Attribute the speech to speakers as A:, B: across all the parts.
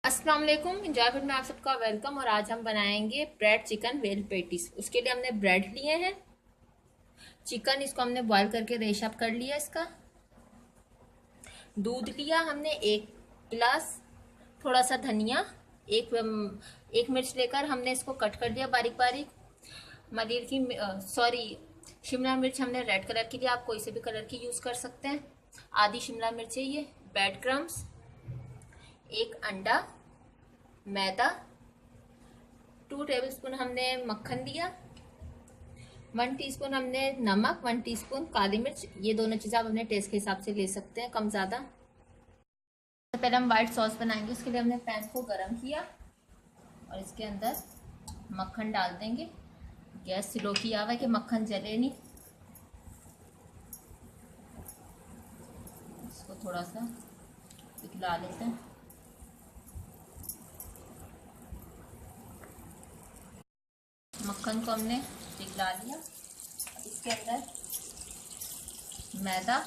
A: अस्सलाम वालेकुम। Enjoy food में आप सबका वेलकम। और आज हम बनाएंगे ब्रेड चिकन वेल पेटीज। उसके लिए हमने ब्रेड लिए हैं, चिकन इसको हमने बॉईल करके रेशअप कर लिया, इसका दूध लिया हमने 1 गिलास, थोड़ा सा धनिया, एक मिर्च लेकर हमने इसको कट कर दिया बारीक बारीक। मरीर की सॉरी शिमला मिर्च हमने रेड कलर की लिया, आप कोई से भी कलर की यूज कर सकते हैं। आधी शिमला मिर्च है ये। ब्रेड क्रम्स, एक अंडा, मैदा, 2 टेबलस्पून हमने मक्खन लिया, 1 टीस्पून हमने नमक, 1 टीस्पून काली मिर्च। ये दोनों चीज़ें आप अपने टेस्ट के हिसाब से ले सकते हैं, कम ज़्यादा। तो पहले हम वाइट सॉस बनाएंगे। उसके लिए हमने पैन को गरम किया और इसके अंदर मक्खन डाल देंगे। गैस स्लो किया हुआ है कि मक्खन जले नहीं। इसको थोड़ा सा पिघला लेते हैं। मक्खन को हमने पिघला लिया। इसके अंदर मैदा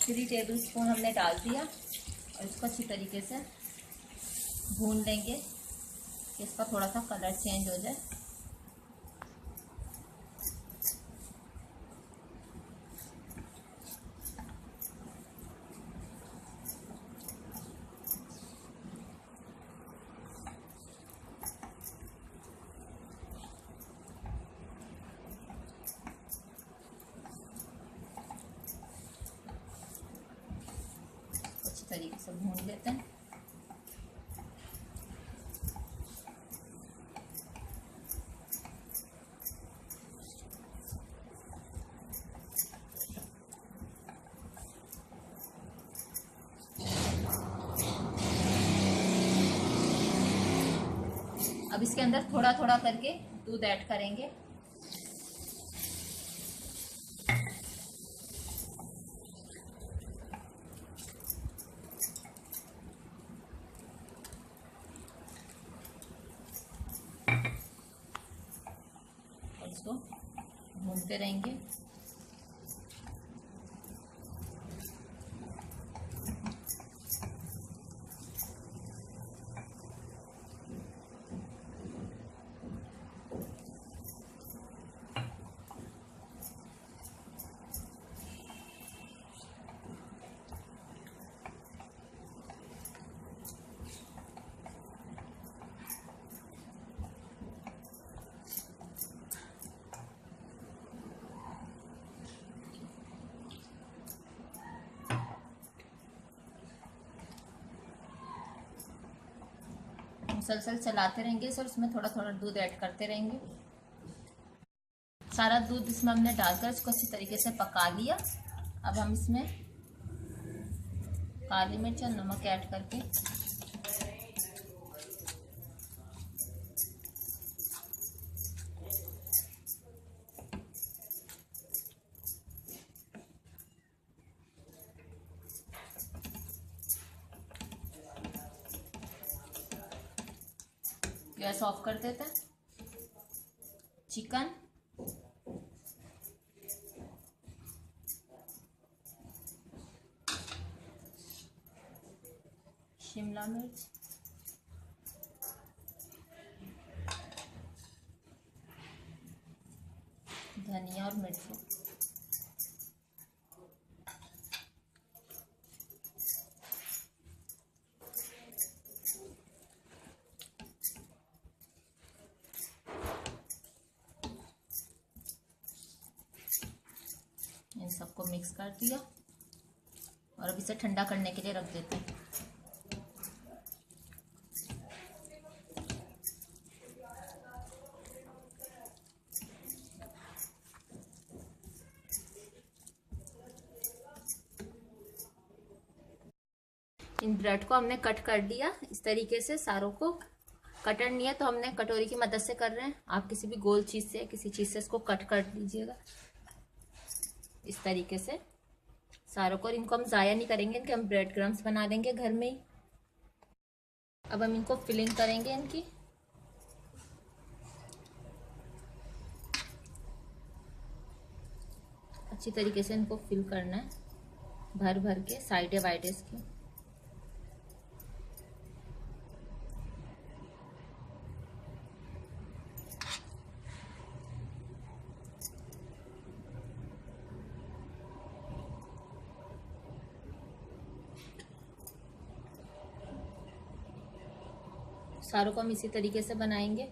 A: 3 टेबलस्पून हमने डाल दिया और इसको अच्छी तरीके से भून लेंगे कि इसका थोड़ा सा कलर चेंज हो जाए। अच्छी तरीके से भून लेते हैं। अब इसके अंदर थोड़ा थोड़ा करके दूध ऐड करेंगे। और इसको भूनते रहेंगे। मुसलसल चलाते रहेंगे सर, इसमें थोड़ा थोड़ा दूध ऐड करते रहेंगे। सारा दूध इसमें हमने डालकर इसको अच्छी तरीके से पका लिया। अब हम इसमें काली मिर्च और नमक ऐड करके गैस ऑफ कर देते हैं। चिकन, शिमला मिर्च, धनिया और मिर्ची, इन सबको मिक्स कर दिया और अब इसे ठंडा करने के लिए रख देते हैं। इन ब्रेड को हमने कट कर दिया इस तरीके से। सारों को कटर नहीं है तो हमने कटोरी की मदद से कर रहे हैं। आप किसी भी गोल चीज से, किसी चीज से इसको कट कर लीजिएगा इस तरीके से सारों को। इनको हम ज़ाया नहीं करेंगे, इनके हम ब्रेड क्रम्स बना देंगे घर में ही। अब हम इनको फिलिंग करेंगे इनकी। अच्छी तरीके से इनको फिल करना है भर भर के साइडें वाइडें की। सारों को हम इसी तरीके से बनाएंगे।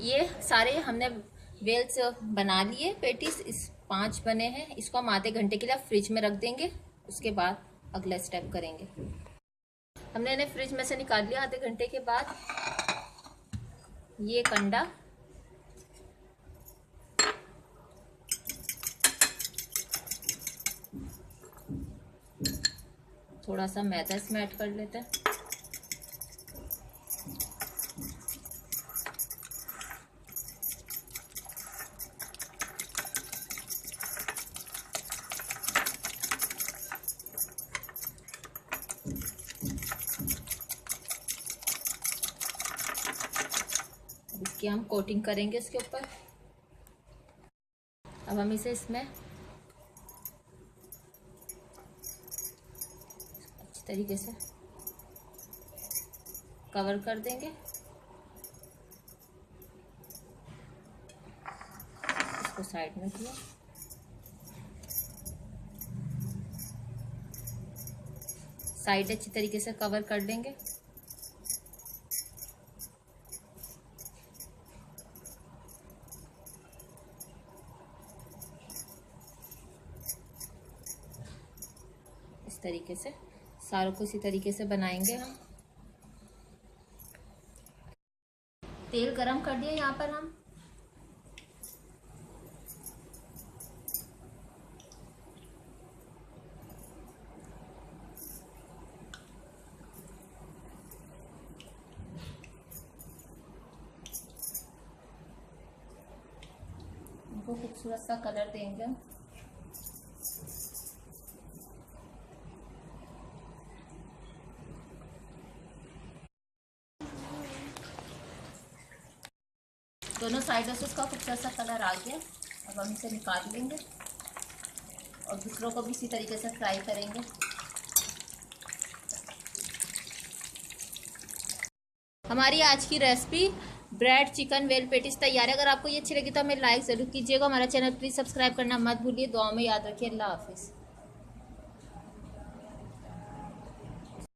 A: ये सारे हमने वेल्स बना लिए पेटीज, इस 5 बने हैं। इसको हम आधे घंटे के लिए फ्रिज में रख देंगे, उसके बाद अगला स्टेप करेंगे। हमने इन्हें फ्रिज में से निकाल लिया आधे घंटे के बाद। ये कंडा थोड़ा सा मैदा इसमें ऐड कर लेते हैं। इसकी हम कोटिंग करेंगे इसके ऊपर। अब हम इसे इसमें अच्छी तरीके से कवर कर देंगे। इसको साइड में किया। साइड अच्छी तरीके से कवर कर लेंगे। इस तरीके से सारों को इसी तरीके से बनाएंगे हम। तेल गरम कर दिया यहाँ पर हम। इनको खूबसूरत सा कलर देंगे। दोनों साइडों से इसका खूबसूरत सा कलर आ गया। अब हम इसे निकाल लेंगे और दूसरों को भी इसी तरीके से फ्राई करेंगे। हमारी आज की recipe bread chicken well patties तैयार है। अगर आपको ये अच्छी लगी तो हमें लाइक ज़रूर कीजिएगा। हमारा चैनल प्लीज़ सब्सक्राइब करना मत भूलिए। दुआ में याद रखिए। अल्लाह हाफिज़।